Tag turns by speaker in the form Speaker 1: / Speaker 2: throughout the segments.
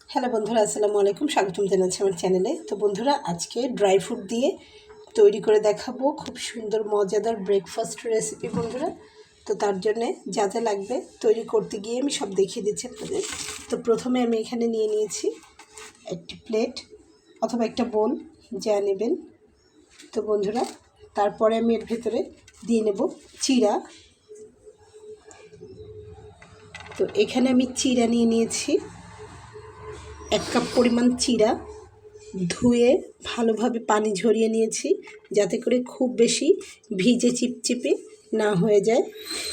Speaker 1: Hello বন্ধুরা, আসসালামু আলাইকুম। স্বাগতম জানাচ্ছি আমার চ্যানেলে। তো বন্ধুরা, আজকে ড্রাই ফ্রুট দিয়ে তৈরি করে দেখাবো খুব সুন্দর মজাদার ব্রেকফাস্ট রেসিপি বন্ধুরা। তো তার জন্যে যা যা লাগবে তৈরি করতে গিয়ে আমি সব দেখিয়ে দিচ্ছি আপনাদের। তো প্রথমে আমি এখানে নিয়ে নিয়েছি একটি প্লেট অথবা একটা বোল, যা নেবেন। তো বন্ধুরা, তারপরে আমি এর ভেতরে দিয়ে নেব চিড়া। তো এখানে আমি চিড়া নিয়ে নিয়েছি 1 কাপ পরিমাণ চিড়া। ধুয়ে ভালোভাবে পানি ঝরিয়ে নিয়েছি, যাতে করে খুব বেশি ভিজে চিপচিপে না হয়ে যায়।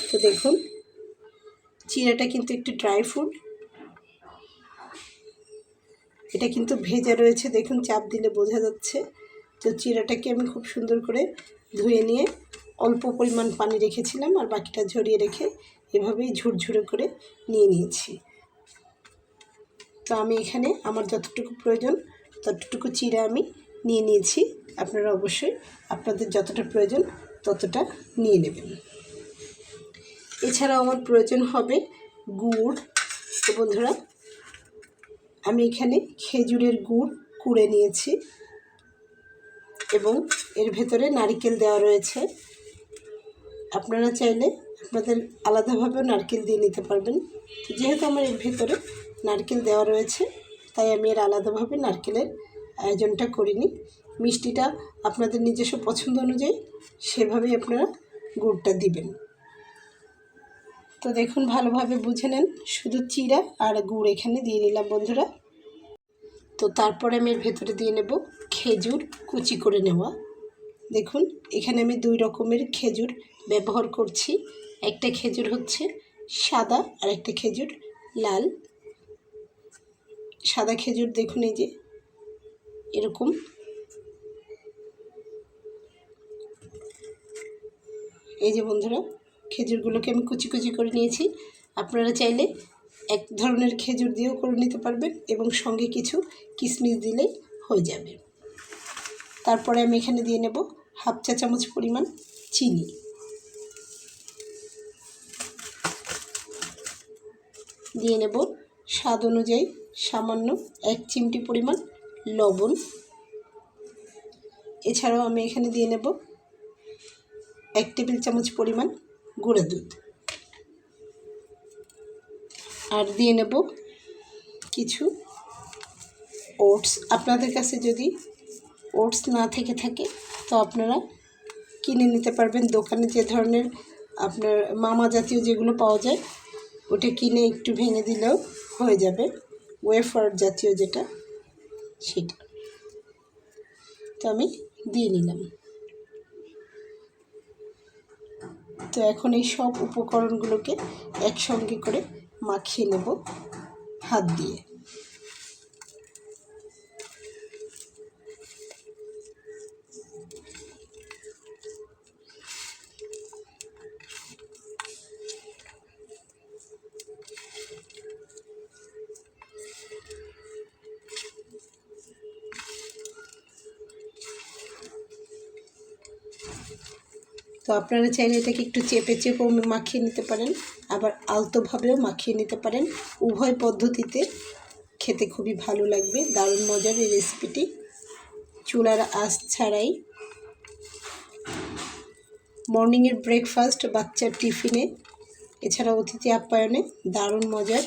Speaker 1: তো দেখুন, চিড়াটা কিন্তু একটু ড্রাই ফ্রুট, এটা কিন্তু ভেজা রয়েছে, দেখুন চাপ দিলে বোঝা যাচ্ছে। তো চিড়াটাকে আমি খুব সুন্দর করে ধুয়ে নিয়ে অল্প পরিমাণ পানি রেখেছিলাম, আর বাকিটা ঝরিয়ে রেখে এভাবেই ঝুরঝুরে করে নিয়ে নিয়েছি। তো আমি এখানে আমার যতটুকু প্রয়োজন ততটুকু চিড়া আমি নিয়ে নিয়েছি। আপনারা অবশ্যই আপনাদের যতটা প্রয়োজন ততটা নিয়ে নেবেন। এছাড়াও আমার প্রয়োজন হবে গুড়। তো বন্ধুরা, আমি এখানে খেজুরের গুড় কুড়ে নিয়েছি এবং এর ভেতরে নারকেল দেওয়া রয়েছে। আপনারা চাইলে আপনাদের আলাদাভাবেও নারকেল দিয়ে নিতে পারবেন। যেহেতু আমার এর ভেতরে নারকেল দেওয়া রয়েছে, তাই আমি এর আলাদাভাবে নারকেলের আয়োজনটা করিনি। মিষ্টিটা আপনাদের নিজস্ব পছন্দ অনুযায়ী সেভাবেই আপনারা গুড়টা দিবেন। তো দেখুন, ভালোভাবে বুঝে নেন, শুধু চিড়া আর গুড় এখানে দিয়ে নিলাম বন্ধুরা। তো তারপরে আমি এর ভেতরে দিয়ে নেব খেজুর কুচি করে নেওয়া। দেখুন, এখানে আমি 2 রকমের খেজুর ব্যবহার করছি। একটা খেজুর হচ্ছে সাদা আর একটা খেজুর লাল। সাদা খেজুর দেখুন এই যে এরকম, এই যে বন্ধুরা, খেজুরগুলোকে আমি কুচি কুচি করে নিয়েছি। আপনারা চাইলে এক ধরনের খেজুর দিয়েও করে নিতে পারবেন এবং সঙ্গে কিছু কিশমিশ দিলেই হয়ে যাবে। তারপরে আমি এখানে দিয়ে নেব 1/2 চা চামচ পরিমাণ চিনি। দিয়ে নেব স্বাদ অনুযায়ী সামান্য 1 চিমটি পরিমাণ লবণ। এছাড়াও আমি এখানে দিয়ে নেব 1 টেবিল চামচ পরিমাণ গুঁড়া দুধ, আর দিয়ে নেব কিছু ওটস। আপনাদের কাছে যদি ওটস না থেকে থাকে তো আপনারা কিনে নিতে পারবেন। দোকানে যে ধরনের আপনার মামা জাতীয় যেগুলো পাওয়া যায়, ওটা কিনে একটু ভেঙে দিলেও হয়ে যাবে, ওয়েফার জাতীয় যেটা, সেটা। তো আমি দিয়ে নিলাম। তো এখন এই সব উপকরণগুলোকে একসঙ্গে করে মাখিয়ে নেব হাত দিয়ে। তো আপনারা চাইলে এটাকে একটু চেপে চেপেও মাখিয়ে নিতে পারেন, আবার আলতোভাবেও মাখিয়ে নিতে পারেন। উভয় পদ্ধতিতে খেতে খুবই ভালো লাগবে। দারুণ মজার এই রেসিপিটি, চুলার আঁচ ছাড়াই মর্নিংয়ের ব্রেকফাস্ট, বাচ্চার টিফিনে, এছাড়া অতিথি আপ্যায়নে দারুণ মজার।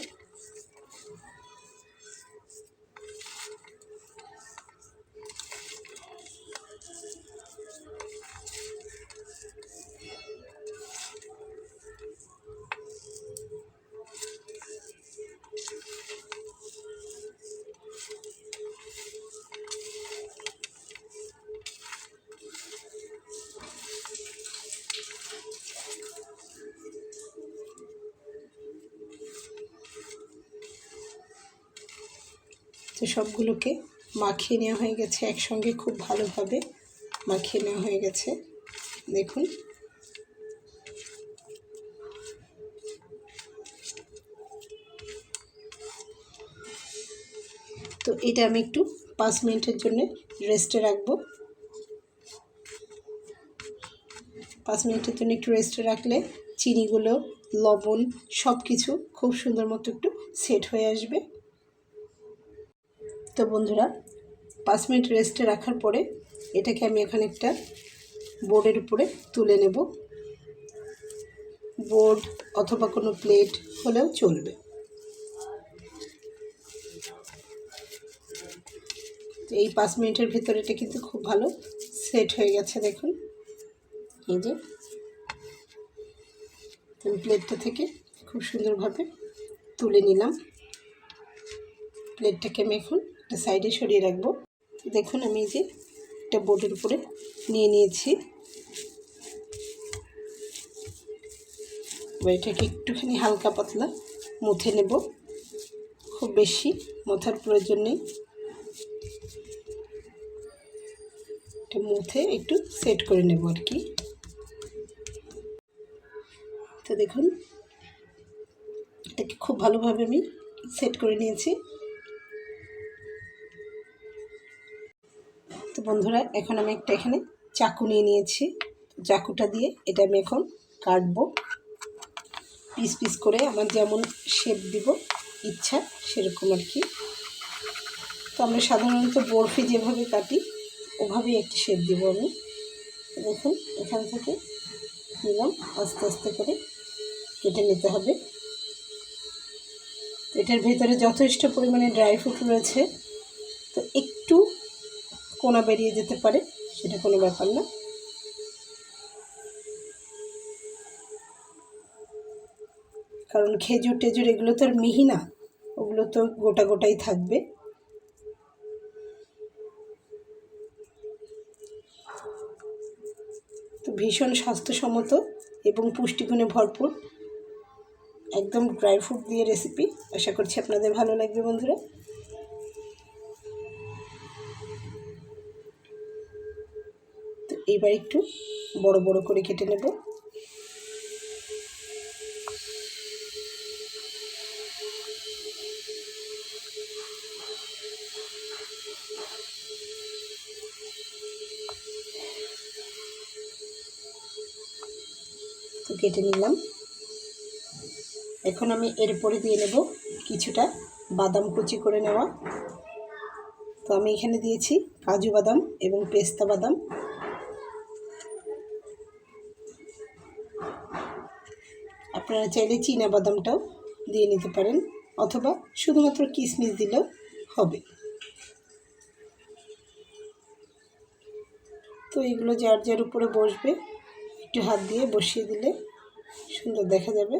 Speaker 1: তো সবগুলোকে মাখিয়ে নেওয়া হয়ে গেছে, একসঙ্গে খুব ভালোভাবে মাখিয়ে নেওয়া হয়ে গেছে। দেখুন, তো এটা আমি একটু 5 মিনিটের জন্য রেস্টে রাখবো। 5 মিনিটের জন্য একটু রেস্টে রাখলে চিনিগুলো, লবণ সব কিছু খুব সুন্দর মতো একটু সেট হয়ে আসবে। তো বন্ধুরা 5 মিনিট রেস্টে রাখার পরে এটাকে আমি এখন একটা বোর্ডের উপরে তুলে নেব। বোর্ড অথবা কোনো প্লেট হলেও চলবে। এই 5 মিনিটের ভিতরে এটা কিন্তু খুব ভালো সেট হয়ে গেছে। দেখুন, এই যে আমি প্লেটটা থেকে খুব সুন্দরভাবে তুলে নিলাম। প্লেটটাকে আমি এখন একটা সাইডে সরিয়ে রাখবো। দেখুন, আমি এই যে একটা বোর্ডের উপরে নিয়ে নিয়েছি। এবার এটাকে একটুখানি হালকা পাতলা মুথে নেব, খুব বেশি মোথার প্রয়োজন নেই। এটা মুথে একটু সেট করে নেব আর কি। তো দেখুন, এটাকে খুব ভালোভাবে আমি সেট করে নিয়েছি। তো বন্ধুরা, এখন আমি একটা এখানে চাকু নিয়ে নিয়েছি। চাকুটা দিয়ে এটা আমি এখন কাটবো পিস পিস করে, আমার যেমন শেপ দিব ইচ্ছা সেরকম আর কি। তো আমরা সাধারণত বরফি যেভাবে কাটি ওভাবেই একটা শেপ দিব আমি। দেখুন, এখান থেকে নিলাম, আস্তে আস্তে করে কেটে নিতে হবে। এটার ভেতরে যথেষ্ট পরিমাণে ড্রাই ফ্রুট রয়েছে, তো একটু কোনা বেরিয়ে যেতে পারে, সেটা কোনো ব্যাপার না। কারণ খেজুর টেজুর এগুলো তো আর মিহি না, ওগুলো তো গোটা গোটাই থাকবে। তো ভীষণ স্বাস্থ্যসম্মত এবং পুষ্টিগুণে ভরপুর একদম ড্রাই ফ্রুট দিয়ে রেসিপি। আশা করছি আপনাদের ভালো লাগবে বন্ধুরা। তো এইবার একটু বড় বড় করে কেটে নেব। তো কেটে নিলাম। এখন আমি এর উপরে দিয়ে নেব কিছুটা বাদাম কুচি করে নেওয়া। তো আমি এখানে দিয়েছি কাজু বাদাম এবং পেস্তা বাদাম। আপনারা চাইলে চীনা বাদামটাও দিয়ে নিতে পারেন, অথবা শুধুমাত্র কিশমিশ দিলেও হবে। তো এগুলো যার যার উপরে বসবে একটু হাত দিয়ে বসিয়ে দিলে সুন্দর দেখা যাবে।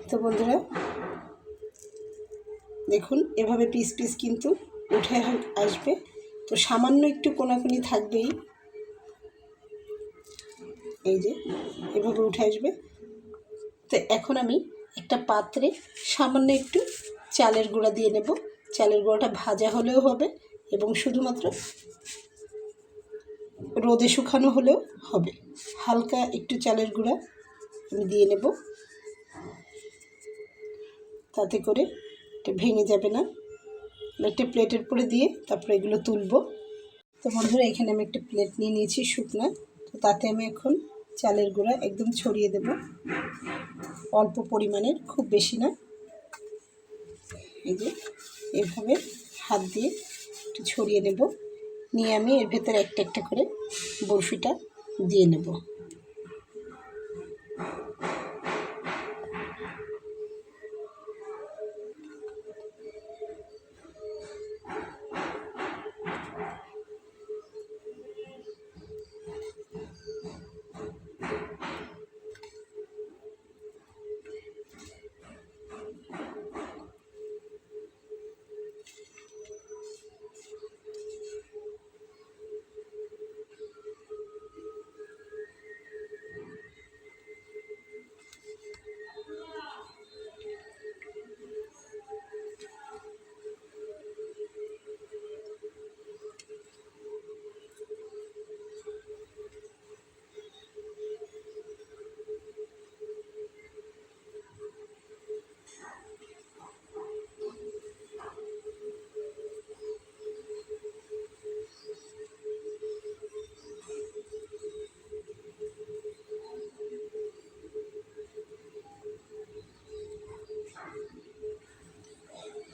Speaker 1: তো বন্ধুরা দেখুন, এভাবে পিস পিস কিন্তু উঠে আসবে। তো সামান্য একটু কোনাকুনি থাকবেই, এই যে এভাবে উঠে আসবে। তো এখন আমি একটা পাত্রে সামান্য একটু চালের গুঁড়া দিয়ে নেব। চালের গুঁড়াটা ভাজা হলেও হবে এবং শুধুমাত্র রোদে শুকানো হলেও হবে। হালকা একটু চালের গুঁড়া আমি দিয়ে নেব, তাতে করে এটা ভেঙে যাবে না। একটা প্লেটের উপরে দিয়ে তারপরে এগুলো তুলব। তো বন্ধুরা, এখানে আমি একটা প্লেট নিয়ে নিয়েছি শুকনো। তো তাতে আমি এখন চালের গুঁড়া একদম ছড়িয়ে দেব, অল্প পরিমাণের, খুব বেশি না। এই যে এভাবে হাত দিয়ে একটু ছড়িয়ে নেব, নিয়ে আমি এর ভেতরে একটা একটা করে বরফিটা দিয়ে নেব।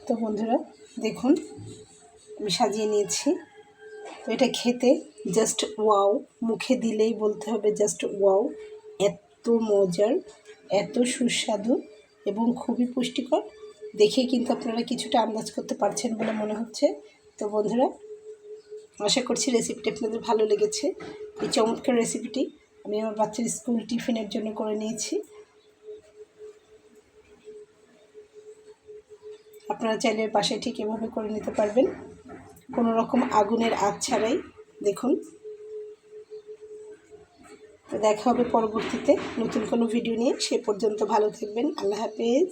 Speaker 1: তো বন্ধুরা দেখুন আমি সাজিয়ে নিয়েছি। তো এটা খেতে জাস্ট ওয়াও, মুখে দিলেই বলতে হবে জাস্ট ওয়াও, এত মজার, এত সুস্বাদু এবং খুবই পুষ্টিকর। দেখে কিন্তু আপনারা কিছুটা আন্দাজ করতে পারছেন বলে মনে হচ্ছে। তো বন্ধুরা আশা করছি রেসিপিটি আপনাদের ভালো লেগেছে। এই চমৎকার রেসিপিটি আমি আমার বাচ্চার স্কুল টিফিনের জন্য করে নিয়েছি। আপনারা চাইলে বাসায় ঠিক এভাবে করে নিতে পারবেন, কোনো রকম আগুনের আঁচ ছাড়াই। দেখুন, তো দেখা হবে পরবর্তীতে নতুন কোনো ভিডিও নিয়ে। সে পর্যন্ত ভালো থাকবেন। আল্লাহ হাফেজ।